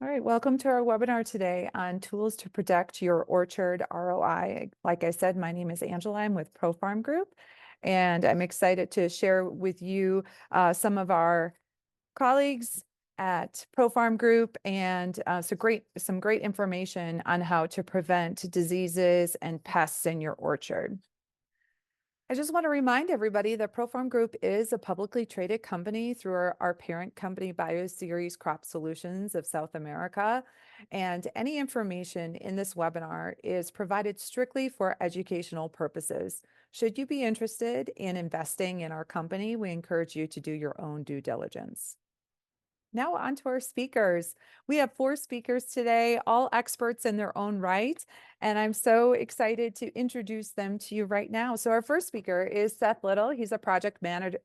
All right, welcome to our webinar today on tools to protect your orchard ROI. Like I said, my name is Angela. I'm with ProFarm Group, and I'm excited to share with you some of our colleagues at ProFarm Group and some great information on how to prevent diseases and pests in your orchard. I just want to remind everybody that ProFarm Group is a publicly traded company through our parent company, Bioceres Crop Solutions of South America. And any information in this webinar is provided strictly for educational purposes. Should you be interested in investing in our company, we encourage you to do your own due diligence. Now on to our speakers. We have 4 speakers today, all experts in their own right, and I'm so excited to introduce them to you right now. So our first speaker is Seth Little. He's a product manager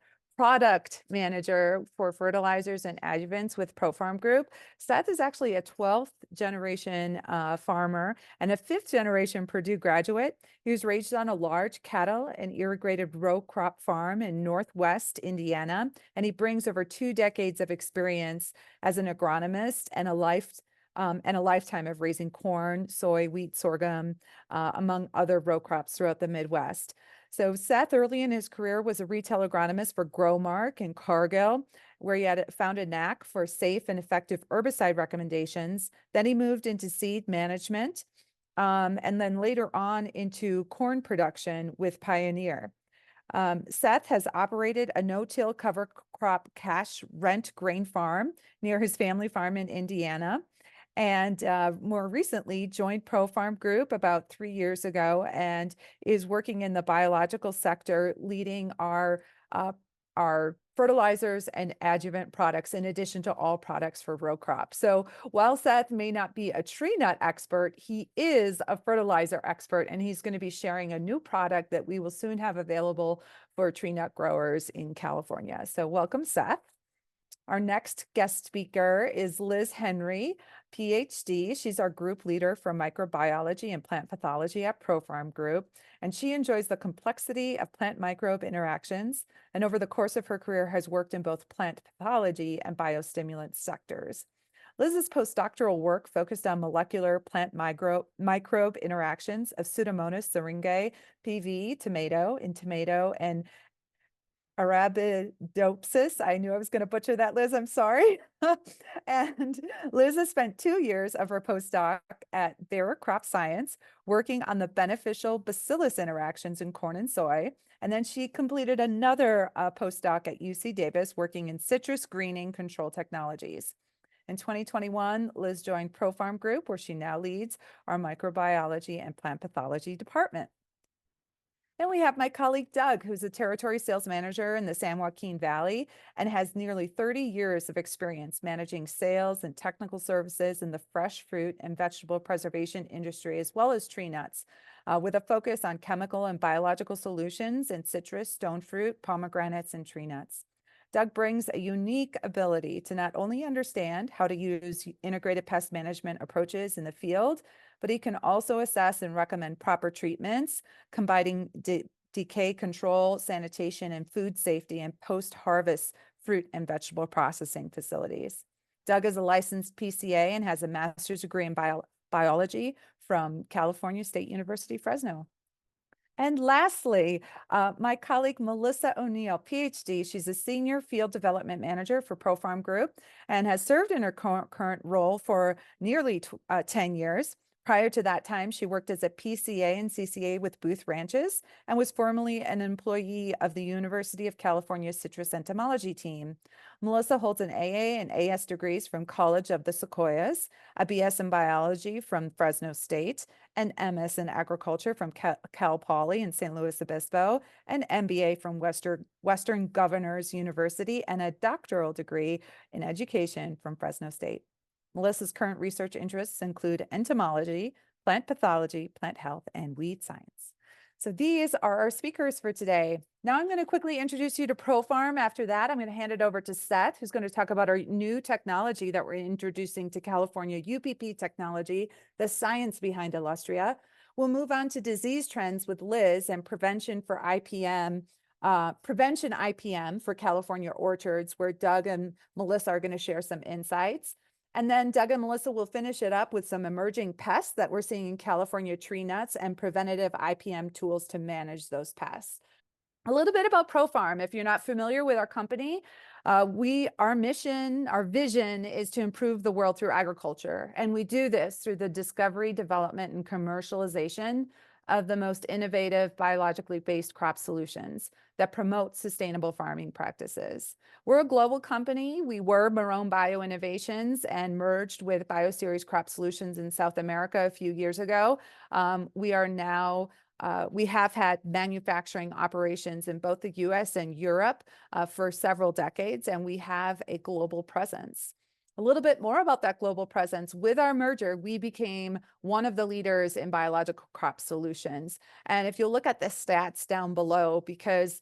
for fertilizers and adjuvants with ProFarm Group. Seth is actually a 12th generation farmer and a 5th generation Purdue graduate. He was raised on a large cattle and irrigated row crop farm in Northwest Indiana, and he brings over 2 decades of experience as an agronomist and a lifetime of raising corn, soy, wheat, sorghum, among other row crops throughout the Midwest. So Seth, early in his career, was a retail agronomist for Growmark and Cargill, where he had found a knack for safe and effective herbicide recommendations. Then he moved into seed management, and then later on into corn production with Pioneer. Seth has operated a no-till cover crop cash rent grain farm near his family farm in Indiana, and more recently joined ProFarm Group about 3 years ago and is working in the biological sector, leading our fertilizers and adjuvant products in addition to all products for row crops. So while Seth may not be a tree nut expert, he is a fertilizer expert, and he's going to be sharing a new product that we will soon have available for tree nut growers in California. So welcome, Seth. Our next guest speaker is Liz Henry, PhD. She's our group leader for microbiology and plant pathology at ProFarm Group, and she enjoys the complexity of plant microbe interactions, and over the course of her career has worked in both plant pathology and biostimulant sectors. Liz's postdoctoral work focused on molecular plant microbe interactions of Pseudomonas syringae, PV, in tomato, and Arabidopsis. I knew I was going to butcher that, Liz. I'm sorry. And Liz has spent 2 years of her postdoc at Bayer Crop Science working on the beneficial bacillus interactions in corn and soy. And then she completed another postdoc at UC Davis working in citrus greening control technologies. In 2021, Liz joined ProFarm Group, where she now leads our microbiology and plant pathology department. Then we have my colleague Doug, who's a territory sales manager in the San Joaquin Valley and has nearly 30 years of experience managing sales and technical services in the fresh fruit and vegetable preservation industry, as well as tree nuts, with a focus on chemical and biological solutions in citrus, stone fruit, pomegranates, and tree nuts. Doug brings a unique ability to not only understand how to use integrated pest management approaches in the field, but he can also assess and recommend proper treatments, combining decay control, sanitation, and food safety in post-harvest fruit and vegetable processing facilities. Doug is a licensed PCA and has a master's degree in biology from California State University, Fresno. And lastly, my colleague Melissa O'Neill, PhD. She's a senior field development manager for ProFarm Group and has served in her current role for nearly 10 years. Prior to that time, she worked as a PCA and CCA with Booth Ranches and was formerly an employee of the University of California Citrus Entomology team. Melissa holds an AA and AS degrees from College of the Sequoias, a BS in biology from Fresno State, an MS in agriculture from Cal Poly in San Luis Obispo, an MBA from Western Governors University, and a doctoral degree in education from Fresno State. Melissa's current research interests include entomology, plant pathology, plant health, and weed science. So these are our speakers for today. Now I'm going to quickly introduce you to ProFarm. After that, I'm going to hand it over to Seth, who's going to talk about our new technology that we're introducing to California, UBP Technology, the science behind Illustria. We'll move on to disease trends with Liz and prevention IPM for California orchards, where Doug and Melissa are going to share some insights. And then Doug and Melissa will finish it up with some emerging pests that we're seeing in California tree nuts and preventative IPM tools to manage those pests. A little bit about ProFarm. If you're not familiar with our company, our mission, our vision is to improve the world through agriculture. And we do this through the discovery, development, and commercialization of the most innovative biologically based crop solutions that promote sustainable farming practices. We're a global company. We were Marone Bioinnovations and merged with Bioceres Crop Solutions in South America a few years ago. We are now we have had manufacturing operations in both the US and Europe for several decades, and we have a global presence. A little bit more about that global presence. With our merger, we became one of the leaders in biological crop solutions. And if you look at the stats down below, because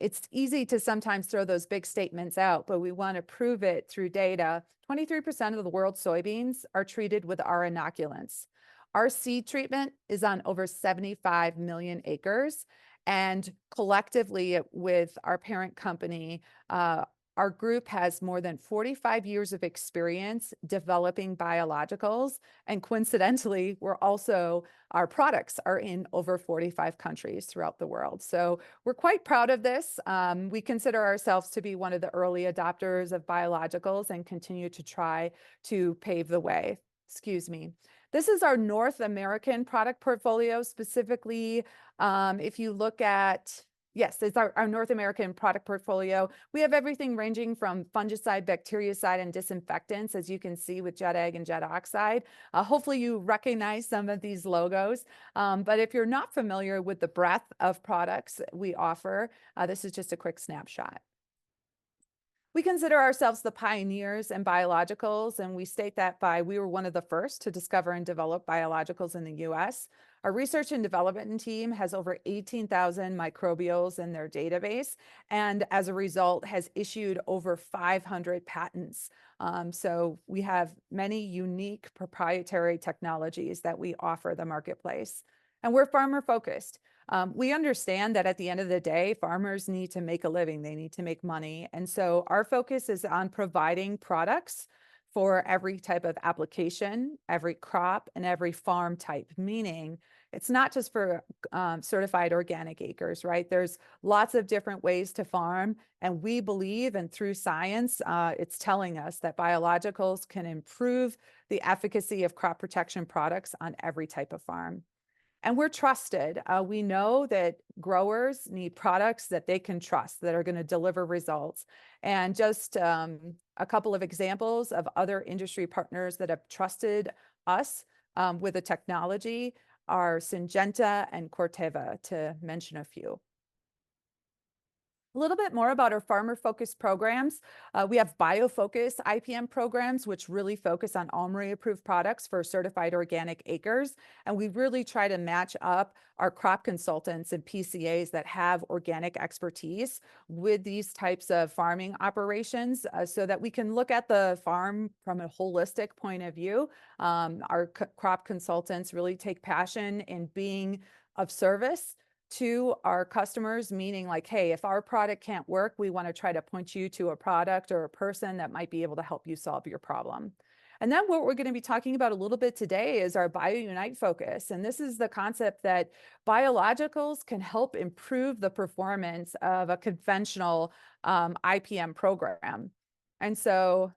it's easy to sometimes throw those big statements out, but we want to prove it through data. 23% of the world's soybeans are treated with our inoculants. Our seed treatment is on over 75 million acres, and collectively with our parent company, our group has more than 45 years of experience developing biologicals, and coincidentally, our products are in over 45 countries throughout the world. So we're quite proud of this. We consider ourselves to be one of the early adopters of biologicals and continue to try to pave the way. Excuse me. This is our North American product portfolio. Specifically, if you look at, yes, it's our North American product portfolio. We have everything ranging from fungicide, bactericide, and disinfectants, as you can see with Jet Egg and Jet Oxide. Hopefully you recognize some of these logos. But if you're not familiar with the breadth of products we offer, this is just a quick snapshot. We consider ourselves the pioneers in biologicals, and we state that we were one of the first to discover and develop biologicals in the US. Our research and development team has over 18,000 microbials in their database, and as a result has issued over 500 patents. So we have many unique proprietary technologies that we offer the marketplace. And we're farmer focused. We understand that at the end of the day, farmers need to make a living, they need to make money. And so our focus is on providing products for every type of application, every crop, and every farm type, meaning it's not just for certified organic acres, right? There's lots of different ways to farm, and we believe, and through science, it's telling us that biologicals can improve the efficacy of crop protection products on every type of farm. And we're trusted. We know that growers need products that they can trust, that are going to deliver results. And just a couple of examples of other industry partners that have trusted us with the technology are Syngenta and Corteva, to mention a few. A little bit more about our farmer-focused programs. We have BioFocus IPM programs, which really focus on OMRI-approved products for certified organic acres. And we really try to match up our crop consultants and PCAs that have organic expertise with these types of farming operations so that we can look at the farm from a holistic point of view. Our crop consultants really take passion in being of service to our customers, meaning like, hey, if our product can't work, we want to try to point you to a product or a person that might be able to help you solve your problem. And then what we're going to be talking about a little bit today is our BioUnite focus. And this is the concept that biologicals can help improve the performance of a conventional IPM program. And so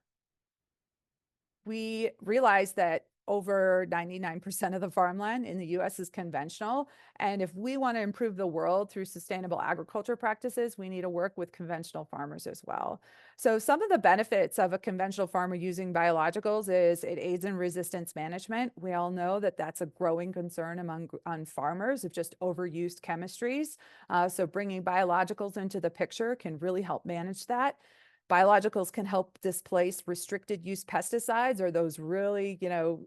we realized that over 99% of the farmland in the US is conventional. And if we want to improve the world through sustainable agriculture practices, we need to work with conventional farmers as well. So some of the benefits of a conventional farmer using biologicals is it aids in resistance management. We all know that that's a growing concern on farmers of just overused chemistries. So bringing biologicals into the picture can really help manage that. Biologicals can help displace restricted use pesticides, or those really,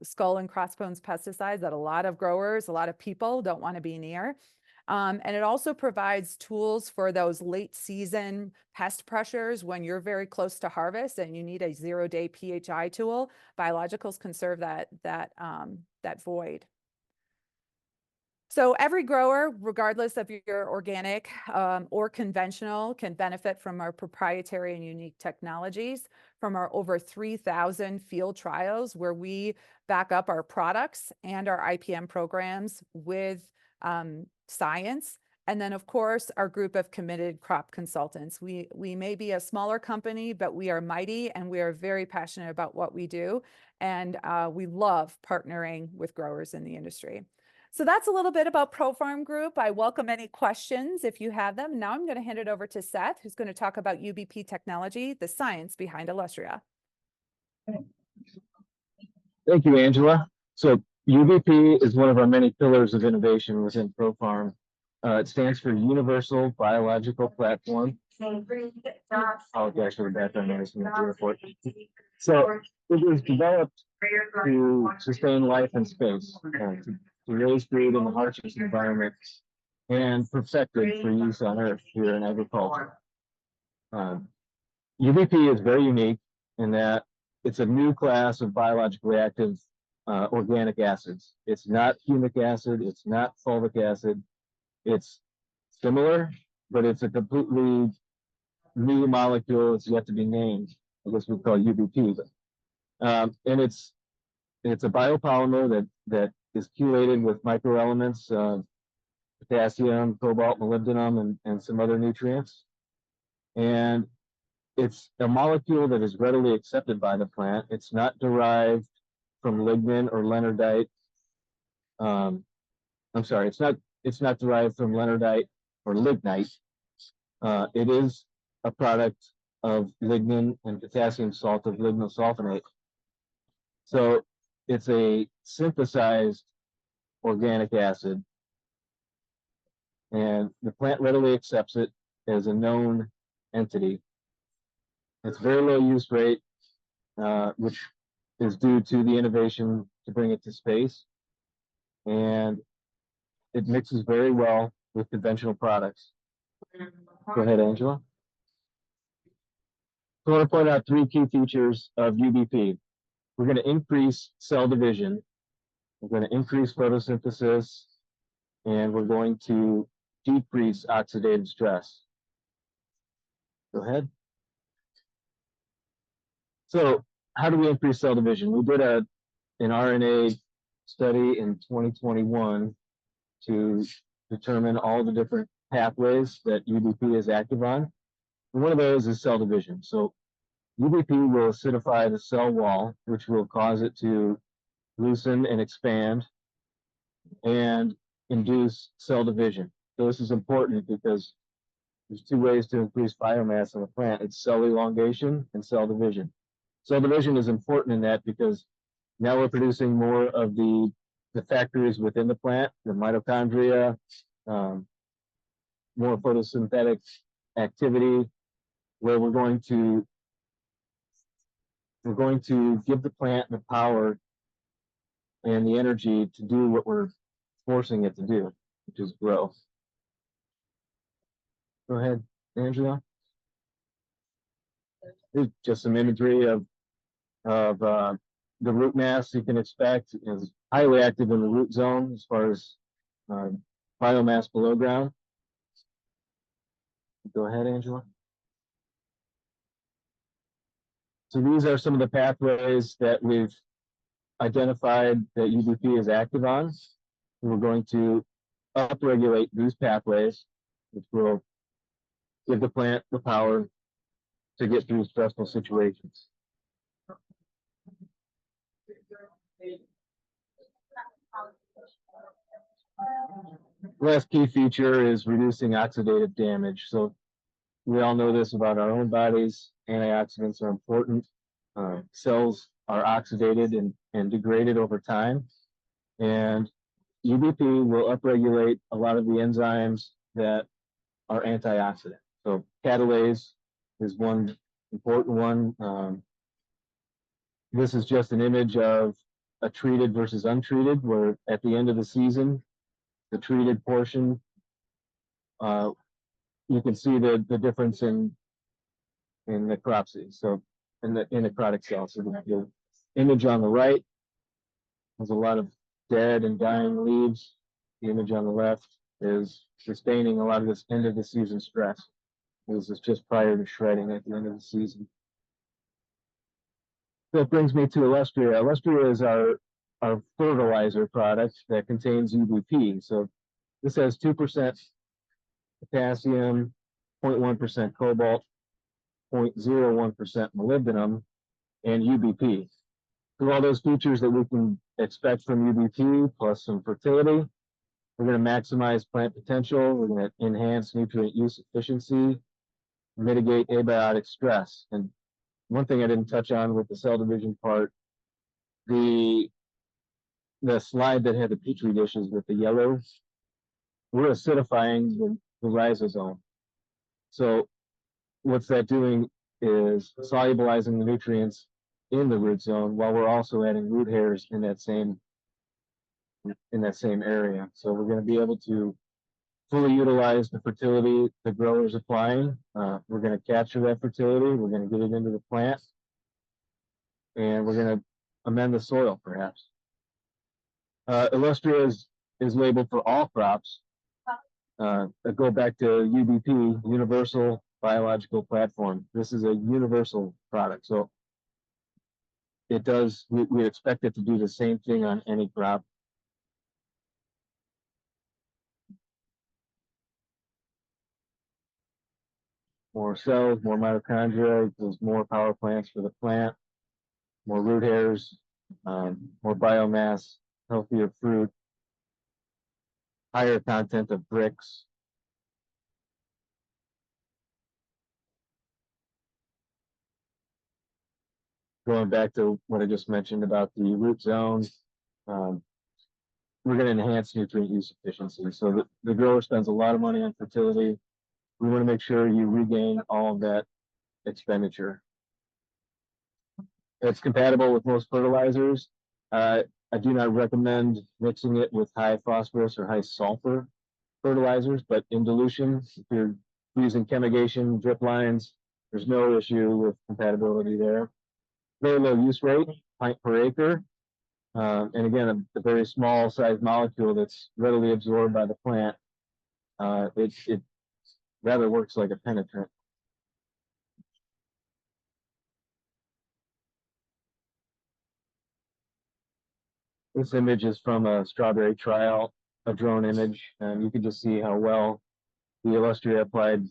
skull and crossbones pesticides that a lot of growers, a lot of people don't want to be near. And it also provides tools for those late season pest pressures when you're very close to harvest and you need a 0-day PHI tool. Biologicals can serve that void. So every grower, regardless of your organic or conventional, can benefit from our proprietary and unique technologies. from our over 3,000 field trials where we back up our products and our IPM programs with science. And then, of course, our group of committed crop consultants. We may be a smaller company, but we are mighty and we are very passionate about what we do. And we love partnering with growers in the industry. So that's a little bit about ProFarm Group. I welcome any questions if you have them. Now I'm going to hand it over to Seth, who's going to talk about UBP Technology, the science behind Illustria. Thank you, Angela. So UBP is one of our many pillars of innovation within ProFarm. It stands for Universal Biological Platform. Apologize for the background noise from the airport. So it was developed to sustain life in space, to raise food in the harshest environments, and perfected for use on Earth here in agriculture. UBP is very unique in that it's a new class of biologically active organic acids. It's not humic acid, it's not fulvic acid. It's similar, but it's a completely new molecule. It's yet to be named. I guess we call it UBP. And it's a biopolymer that is chelated with microelements, potassium, cobalt, molybdenum, and some other nutrients. And it's a molecule that is readily accepted by the plant. It's not derived from lignin or leonardite. I'm sorry, it's not derived from leonardite or lignite. It is a product of lignin and potassium salt of lignosulfonate. So it's a synthesized organic acid, and the plant readily accepts it as a known entity. It's very low use rate, which is due to the innovation to bring it to space. And it mixes very well with conventional products. Go ahead, Angela. So I want to point out 3 key features of UBP. We're going to increase cell division. We're going to increase photosynthesis, and we're going to decrease oxidative stress. Go ahead. So how do we increase cell division? We did an RNA study in 2021 to determine all the different pathways that UBP is active on. And one of those is cell division. So UBP will acidify the cell wall, which will cause it to loosen and expand and induce cell division. So this is important because there's 2 ways to increase biomass in a plant. It's cell elongation and cell division. Cell division is important in that because now we're producing more of the factories within the plant, the mitochondria, more photosynthetic activity, where we're going to give the plant the power and the energy to do what we're forcing it to do, which is grow. Go ahead, Angela. Here's just some imagery of the root mass you can expect. Is highly active in the root zone as far as biomass below ground. Go ahead, Angela. So these are some of the pathways that we've identified that UBP is active on. We're going to upregulate these pathways, which will give the plant the power to get through stressful situations. Last key feature is reducing oxidative damage. So we all know this about our own bodies. Antioxidants are important. Cells are oxidated and degraded over time. And UBP will upregulate a lot of the enzymes that are antioxidant. So catalase is one important one. This is just an image of a treated versus untreated, where at the end of the season, the treated portion, you can see the difference in necropsy. So in the necrotic cells. So the image on the right has a lot of dead and dying leaves. The image on the left is sustaining a lot of this end of the season stress. This is just prior to shredding at the end of the season. That brings me to Illustria. Illustria is our fertilizer product that contains UBP. So this has 2% potassium, 0.1% cobalt, 0.01% molybdenum, and UBP. So all those features that we can expect from UBP plus some fertility, we're going to maximize plant potential. We're going to enhance nutrient use efficiency, mitigate abiotic stress. And one thing I didn't touch on with the cell division part, the slide that had the petri dishes with the yellow, we're acidifying the rhizosome. So what's that doing is solubilizing the nutrients in the root zone while we're also adding root hairs in that same area. So we're going to be able to fully utilize the fertility the grower's applying. We're going to capture that fertility. We're going to get it into the plant, and we're going to amend the soil, perhaps. Illustria is labeled for all crops. Go back to UBP, Universal Biological Platform. This is a universal product, so it does. We expect it to do the same thing on any crop. More cells, more mitochondria equals more power plants for the plant, more root hairs, more biomass, healthier fruit, higher content of bricks. Going back to what I just mentioned about the root zone, we're going to enhance nutrient use efficiency. So the grower spends a lot of money on fertility. We want to make sure you regain all of that expenditure. It's compatible with most fertilizers. I do not recommend mixing it with high phosphorus or high sulfur fertilizers, but in dilution, if you're using chemigation, drip lines, there's no issue with compatibility there. Very low use rate, pint per acre. And again, a very small size molecule that's readily absorbed by the plant. It rather works like a penetrant. This image is from a strawberry trial, a drone image, and you can just see how well the Illustria applied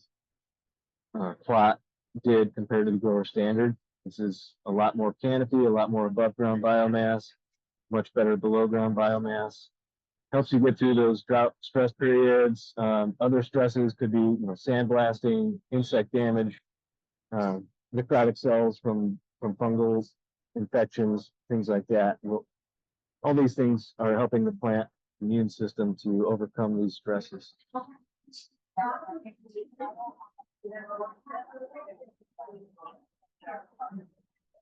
plot did compared to the grower standard. This is a lot more canopy, a lot more above ground biomass, much better below ground biomass. Helps you get through those drought stress periods. Other stresses could be, sandblasting, insect damage, necrotic cells from fungal infections, things like that. All these things are helping the plant immune system to overcome these stresses.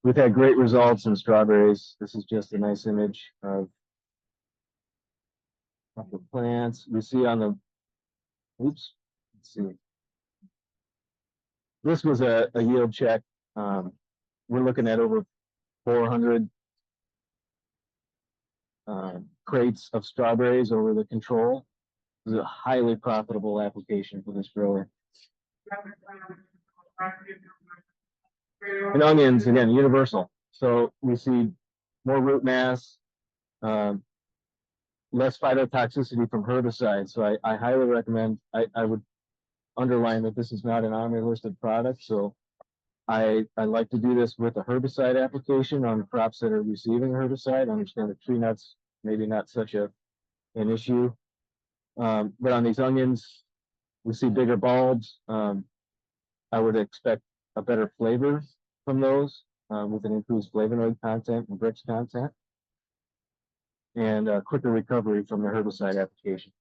We've had great results in strawberries. This is just a nice image of the plants. We see on the, let's see. This was a yield check. We're looking at over 400 crates of strawberries over the control. This is a highly profitable application for this grower. And onions, again, universal. So we see more root mass, less phytotoxicity from herbicides. So I highly recommend, I would underline that this is not an OMRI listed product. So I like to do this with a herbicide application on crops that are receiving herbicide. I understand that tree nuts, maybe not such an issue. But on these onions, we see bigger bulbs. I would expect a better flavor from those with an increased flavonoid content and brix content, and quicker recovery from the herbicide application.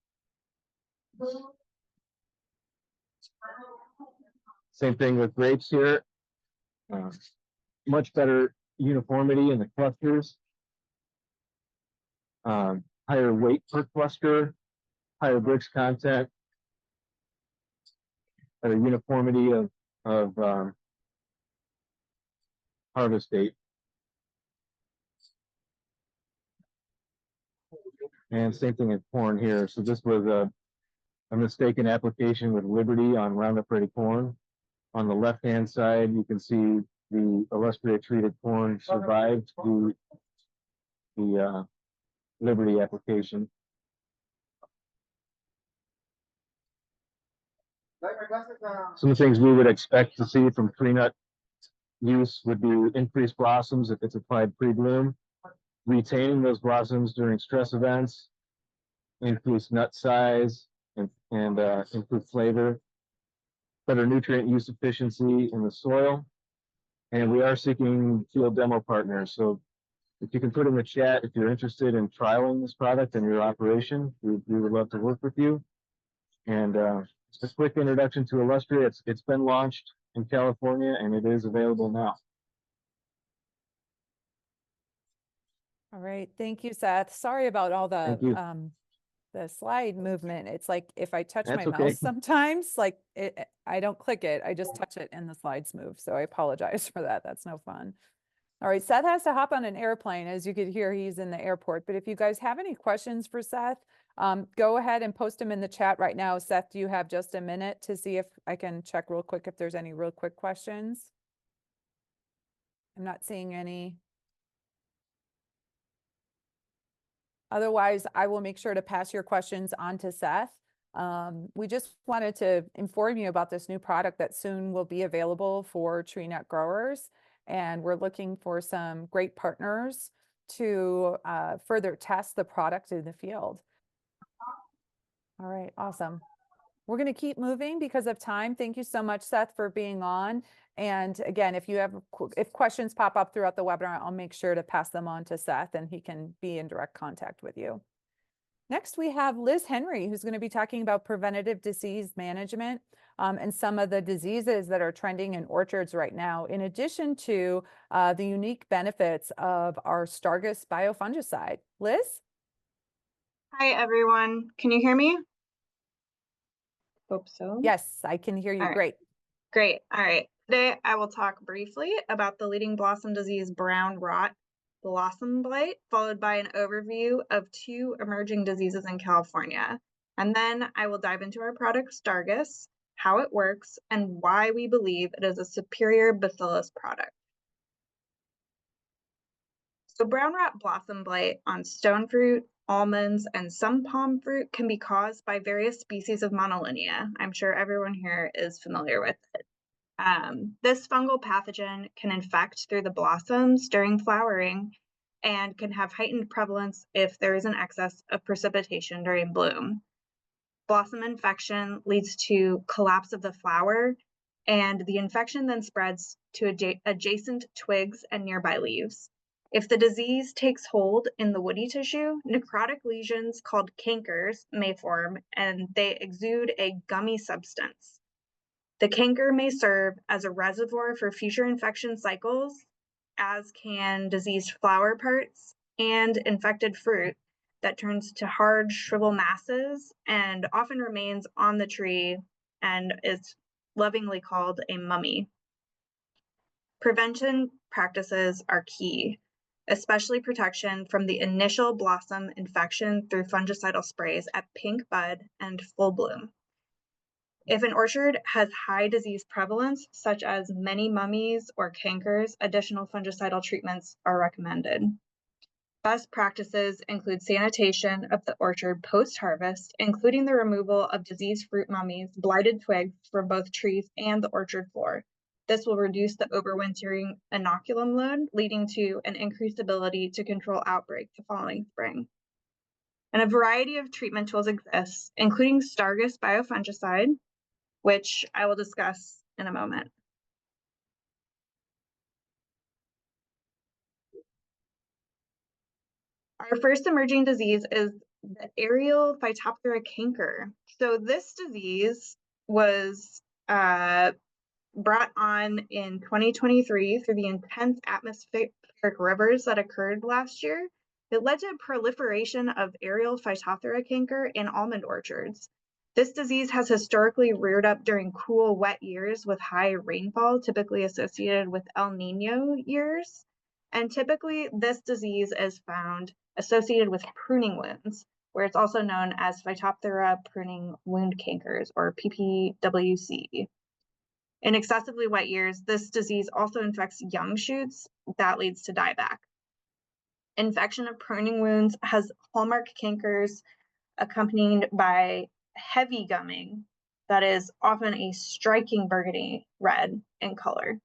Same thing with grapes here. Much better uniformity in the clusters. Higher weight per cluster, higher brix content, better uniformity of harvest date. And same thing in corn here. So this was a mistaken application with Liberty on Roundup Ready corn. On the left-hand side, you can see the Illustria treated corn survived the Liberty application. Some things we would expect to see from tree nut use would be increased blossoms if it's applied pre-bloom, retaining those blossoms during stress events, increased nut size, and improved flavor, better nutrient use efficiency in the soil. And we are seeking field demo partners. So if you can put in the chat if you're interested in trialing this product in your operation, we would love to work with you. And just a quick introduction to Illustria. It's been launched in California and it is available now. All right, thank you, Seth. Sorry about all the slide movement. It's like if I touch my mouse sometimes, like I don't click it, I just touch it and the slides move. So I apologize for that. That's no fun. All right, Seth has to hop on an airplane. As you could hear, he's in the airport. But if you guys have any questions for Seth, go ahead and post them in the chat right now. Seth, do you have just a minute to see if I can check real quick if there's any real quick questions? I'm not seeing any. Otherwise, I will make sure to pass your questions on to Seth. We just wanted to inform you about this new product that soon will be available for tree nut growers. And we're looking for some great partners to further test the product in the field. All right, awesome. We're going to keep moving because of time. Thank you so much, Seth, for being on. And again, if questions pop up throughout the webinar, I'll make sure to pass them on to Seth and he can be in direct contact with you. Next, we have Liz Henry, who's going to be talking about preventative disease management and some of the diseases that are trending in orchards right now, in addition to the unique benefits of our Stargus Biofungicide. Liz? Hi, everyone. Can you hear me? Hope so. Yes, I can hear you. All right. Great. Great. All right. Today, I will talk briefly about the leading blossom disease, brown rot blossom blight, followed by an overview of 2 emerging diseases in California. And then I will dive into our product, Stargus, how it works, and why we believe it is a superior bacillus product. So brown rot blossom blight on stone fruit, almonds, and some palm fruit can be caused by various species of Monolinea. I'm sure everyone here is familiar with it. This fungal pathogen can infect through the blossoms during flowering and can have heightened prevalence if there is an excess of precipitation during bloom. Blossom infection leads to collapse of the flower, and the infection then spreads to adjacent twigs and nearby leaves. If the disease takes hold in the woody tissue, necrotic lesions called cankers may form, and they exude a gummy substance. The canker may serve as a reservoir for future infection cycles, as can diseased flower parts and infected fruit that turns to hard shrivel masses and often remains on the tree and is lovingly called a mummy. Prevention practices are key, especially protection from the initial blossom infection through fungicidal sprays at pink bud and full bloom. If an orchard has high disease prevalence, such as many mummies or cankers, additional fungicidal treatments are recommended. Best practices include sanitation of the orchard post-harvest, including the removal of diseased fruit mummies, blighted twigs from both trees and the orchard floor. This will reduce the overwintering inoculum load, leading to an increased ability to control outbreaks the following spring. And a variety of treatment tools exist, including Stargus Biofungicide, which I will discuss in a moment. Our first emerging disease is the aerial Phytophthora canker. So this disease was brought on in 2023 through the intense atmospheric rivers that occurred last year. It led to a proliferation of aerial Phytophthora canker in almond orchards. This disease has historically reared up during cool, wet years with high rainfall, typically associated with El Nino years. And typically, this disease is found associated with pruning wounds, where it's also known as Phytophthora pruning wound cankers, or PPWC. In excessively wet years, this disease also infects young shoots that leads to dieback. Infection of pruning wounds has hallmark cankers accompanied by heavy gumming that is often a striking burgundy red in color.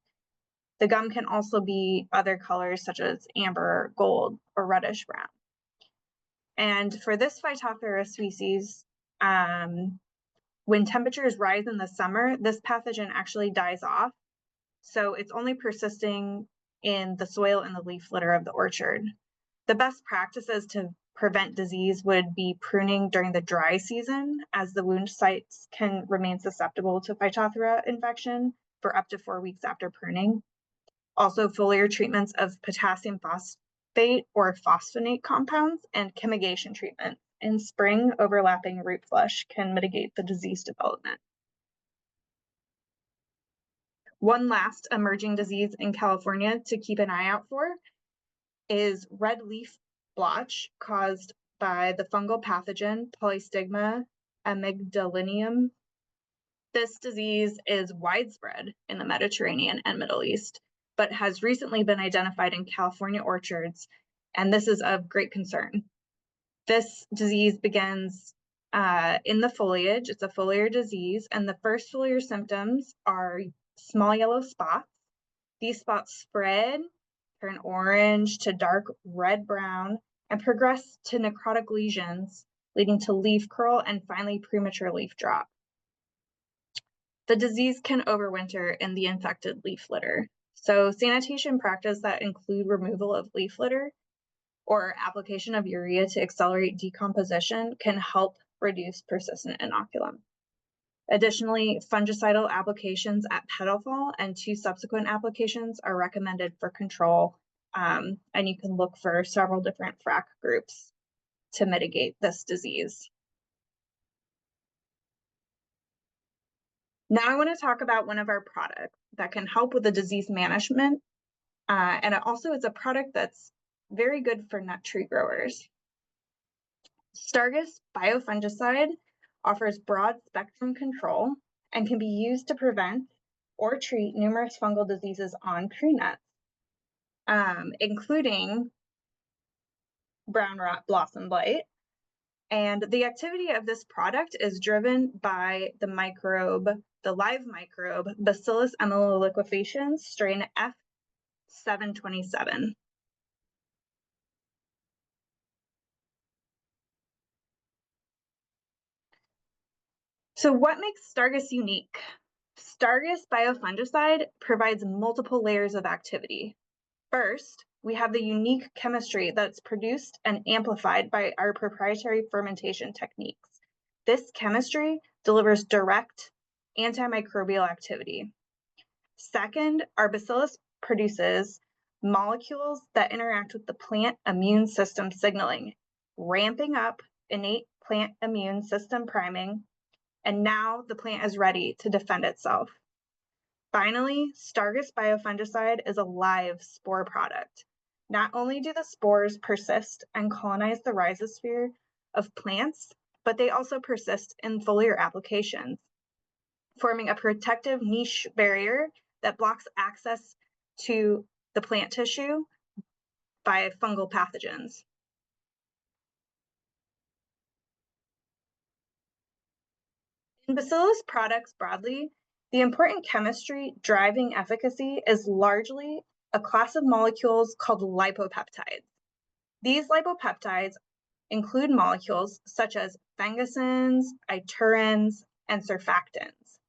The gum can also be other colors such as amber, gold, or reddish brown. And for this Phytophthora species, when temperatures rise in the summer, this pathogen actually dies off. So it's only persisting in the soil and the leaf litter of the orchard. The best practices to prevent disease would be pruning during the dry season, as the wound sites can remain susceptible to Phytophthora infection for up to 4 weeks after pruning. Also, foliar treatments of potassium phosphate or phosphonate compounds and chemigation treatment in spring overlapping root flush can mitigate the disease development. One last emerging disease in California to keep an eye out for is red leaf blotch caused by the fungal pathogen Polystigma amygdalinium. This disease is widespread in the Mediterranean and Middle East, but has recently been identified in California orchards, and this is of great concern. This disease begins in the foliage. It's a foliar disease, and the first foliar symptoms are small yellow spots. These spots spread, turn orange to dark red-brown, and progress to necrotic lesions, leading to leaf curl and finally premature leaf drop. The disease can overwinter in the infected leaf litter. So sanitation practices that include removal of leaf litter or application of urea to accelerate decomposition can help reduce persistent inoculum. Additionally, fungicidal applications at petal fall and 2 subsequent applications are recommended for control, and you can look for several different FRAC groups to mitigate this disease. Now I want to talk about one of our products that can help with the disease management, and it also is a product that's very good for nut tree growers. Stargus Biofungicide offers broad spectrum control and can be used to prevent or treat numerous fungal diseases on tree nuts, including brown rot blossom blight. And the activity of this product is driven by the microbe, the live microbe, Bacillus amyloliquefaciens, strain F727. So what makes Stargus unique? Stargus Biofungicide provides multiple layers of activity. First, we have the unique chemistry that's produced and amplified by our proprietary fermentation techniques. This chemistry delivers direct antimicrobial activity. Second, our bacillus produces molecules that interact with the plant immune system signaling, ramping up innate plant immune system priming, and now the plant is ready to defend itself. Finally, Stargus Biofungicide is a live spore product. Not only do the spores persist and colonize the rhizosphere of plants, but they also persist in foliar applications, forming a protective niche barrier that blocks access to the plant tissue by fungal pathogens. In bacillus products broadly, the important chemistry driving efficacy is largely a class of molecules called lipopeptides. These lipopeptides include molecules such as fungicins, iturins, and surfactants.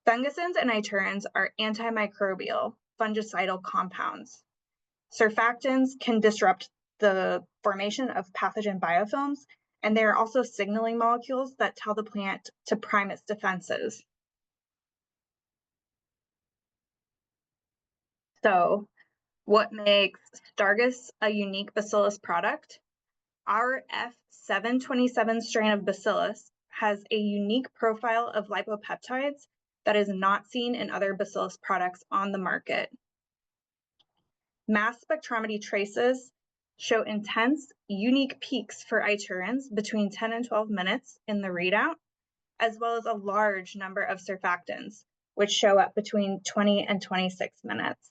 Fungicins and iturins are antimicrobial fungicidal compounds. Surfactants can disrupt the formation of pathogen biofilms, and they are also signaling molecules that tell the plant to prime its defenses. So, what makes Stargus a unique bacillus product? Our F727 strain of bacillus has a unique profile of lipopeptides that is not seen in other bacillus products on the market. Mass spectrometry traces show intense, unique peaks for iturins between 10 and 12 minutes in the readout, as well as a large number of surfactants, which show up between 20 and 26 minutes.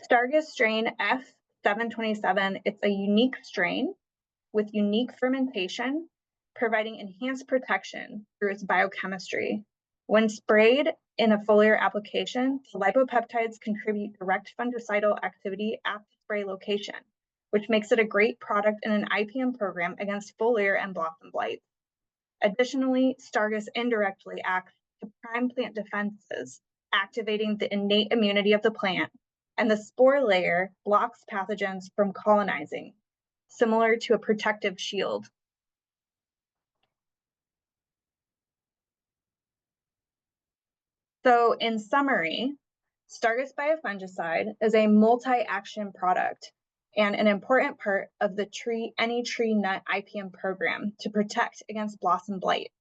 Stargus strain F727, it's a unique strain with unique fermentation, providing enhanced protection through its biochemistry. When sprayed in a foliar application, the lipopeptides contribute direct fungicidal activity at the spray location, which makes it a great product in an IPM program against foliar and blossom blight. Additionally, Stargus indirectly acts to prime plant defenses, activating the innate immunity of the plant, and the spore layer blocks pathogens from colonizing, similar to a protective shield. So in summary, Stargus Biofungicide is a multi-action product and an important part of the any tree nut IPM program to protect against blossom blight.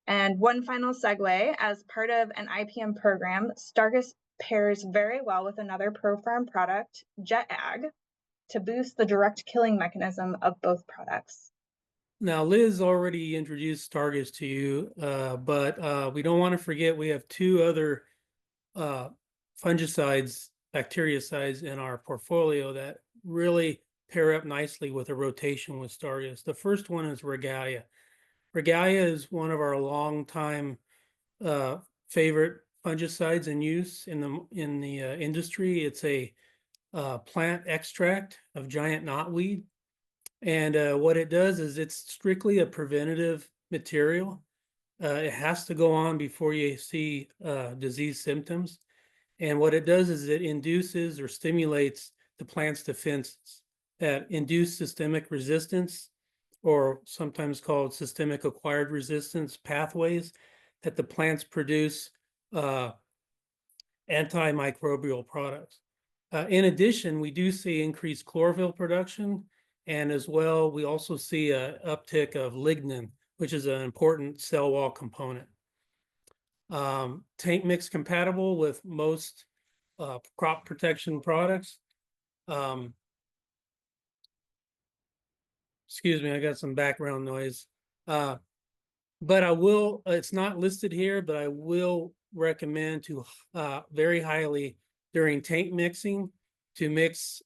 And one final segue, as part of an IPM program, Stargus pairs very well with another ProFarm product, JetAg, to boost the direct killing mechanism of both products. Now, Liz already introduced Stargus to you, but we don't want to forget we have two other fungicides, bactericides in our portfolio that really pair up nicely with a rotation with Stargus. The first one is Regalia. Regalia is one of our longtime favorite fungicides in use in the industry. It's a plant extract of giant knotweed. And what it does is it's strictly a preventative material. It has to go on before you see disease symptoms. And what it does is it induces or stimulates the plant's defenses that induce systemic resistance, or sometimes called systemic acquired resistance pathways, that the plants produce antimicrobial products. In addition, we do see increased chlorophyll production. And as well, we also see an uptick of lignin, which is an important cell wall component. Tank mix compatible with most crop protection products. Excuse me, I got some background noise. But I will, it's not listed here, but I will recommend to very highly during tank mixing to mix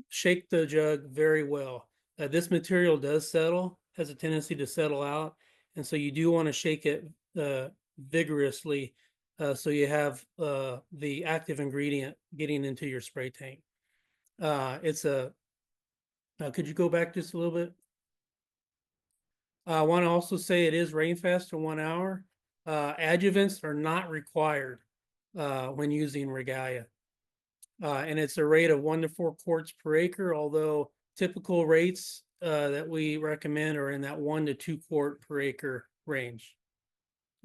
shake the jug very well. This material does settle, has a tendency to settle out. And so you do want to shake it vigorously so you have the active ingredient getting into your spray tank. Could you go back just a little bit? I want to also say it is rain fast for 1 hour. Adjuvants are not required when using Regalia. And it's a rate of 1 to 4 quarts per acre, although typical rates that we recommend are in that 1 to 2 quart per acre range.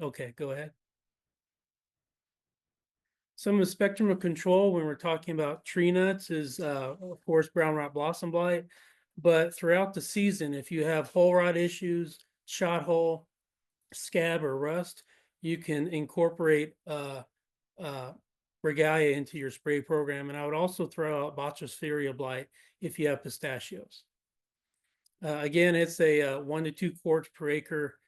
Okay, go ahead. Some of the spectrum of control when we're talking about tree nuts is, of course, brown rot blossom blight. But throughout the season, if you have whole rot issues, shot hole, scab, or rust, you can incorporate Regalia into your spray program. And I would also throw out Botryopsera blight if you have pistachios. Again, it's a 1 to 2 quarts per acre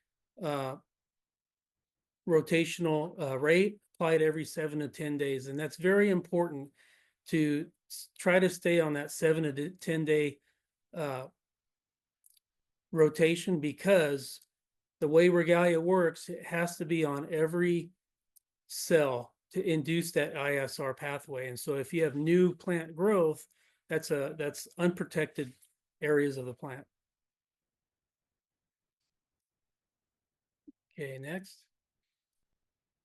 rotational rate, applied every 7 to 10 days. And that's very important to try to stay on that 7 to 10 day rotation, because the way Regalia works, it has to be on every cell to induce that ISR pathway. And so if you have new plant growth, that's unprotected areas of the plant. Okay, next.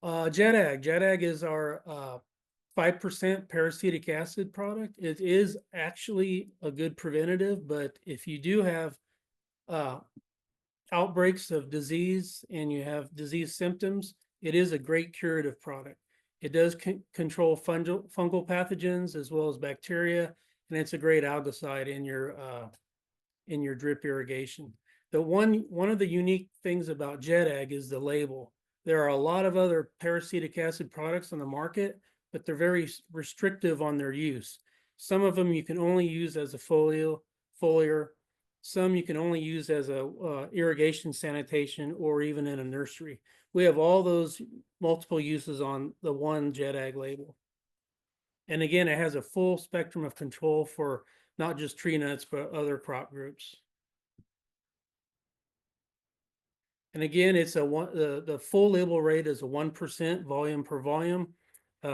JetAg. JetAg is our 5% parasitic acid product. It is actually a good preventative, but if you do have outbreaks of disease and you have disease symptoms, it is a great curative product. It does control fungal pathogens as well as bacteria, and it's a great algicide in your drip irrigation. One of the unique things about JetAg is the label. There are a lot of other parasitic acid products on the market, but they're very restrictive on their use. Some of them you can only use as a foliar. Some you can only use as a irrigation, sanitation, or even in a nursery. We have all those multiple uses on the one JetAg label. And again, it has a full spectrum of control for not just tree nuts, but other crop groups. And again, it's the full label rate is a 1% volume per volume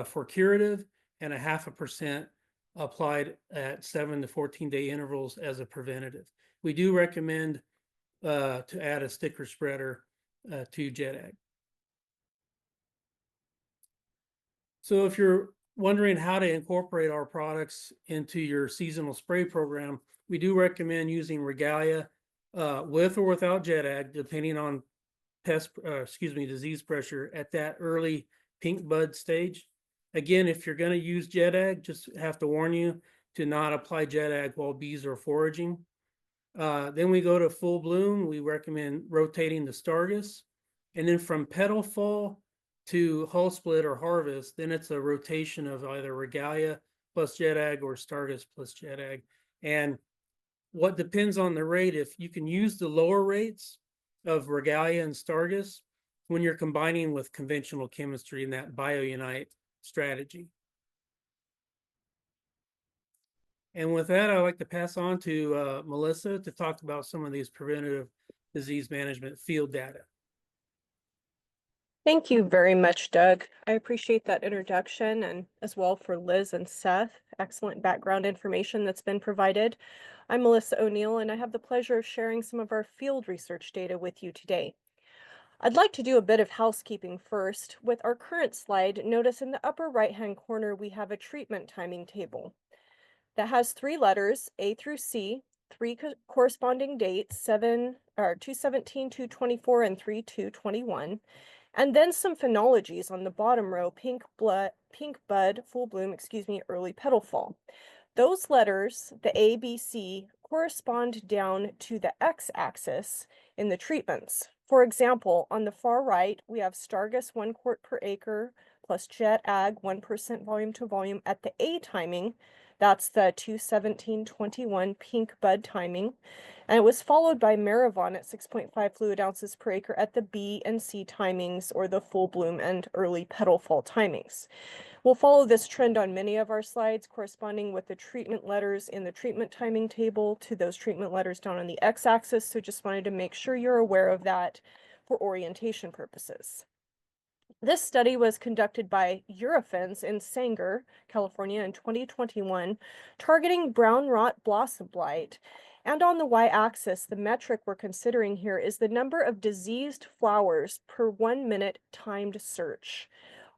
for curative, and a 0.5% applied at 7 to 14-day intervals as a preventative. We do recommend to add a sticker spreader to JetAg. So if you're wondering how to incorporate our products into your seasonal spray program, we do recommend using Regalia with or without JetAg, depending on disease pressure at that early pink bud stage. Again, if you're going to use JetAg, just have to warn you to not apply JetAg while bees are foraging. Then we go to full bloom. We recommend rotating the Stargus. And then from petal fall to hull split or harvest, then it's a rotation of either Regalia plus JetAg or Stargus plus JetAg. And what depends on the rate, if you can use the lower rates of Regalia and Stargus when you're combining with conventional chemistry in that Biounite strategy. And with that, I'd like to pass on to Melissa to talk about some of these preventative disease management field data. Thank you very much, Doug. I appreciate that introduction, and as well for Liz and Seth. Excellent background information that's been provided. I'm Melissa O'Neill, and I have the pleasure of sharing some of our field research data with you today. I'd like to do a bit of housekeeping first. With our current slide, notice in the upper right-hand corner, we have a treatment timing table that has 3 letters, A through C, 3 corresponding dates, 217, 224, and 3221. And then some phenologies on the bottom row, pink bud, full bloom, early petal fall. Those letters, the A, B, C, correspond down to the x-axis in the treatments. For example, on the far right, we have Stargus 1 quart per acre plus JetAg 1% volume to volume at the A timing. That's the 217-21 pink bud timing. And it was followed by Maravon at 6.5 fluid ounces per acre at the B and C timings, or the full bloom and early petal fall timings. We'll follow this trend on many of our slides, corresponding with the treatment letters in the treatment timing table to those treatment letters down on the x-axis. So just wanted to make sure you're aware of that for orientation purposes. This study was conducted by Eurofins in Sanger, California in 2021, targeting brown rot blossom blight. And on the y-axis, the metric we're considering here is the number of diseased flowers per 1 minute timed search.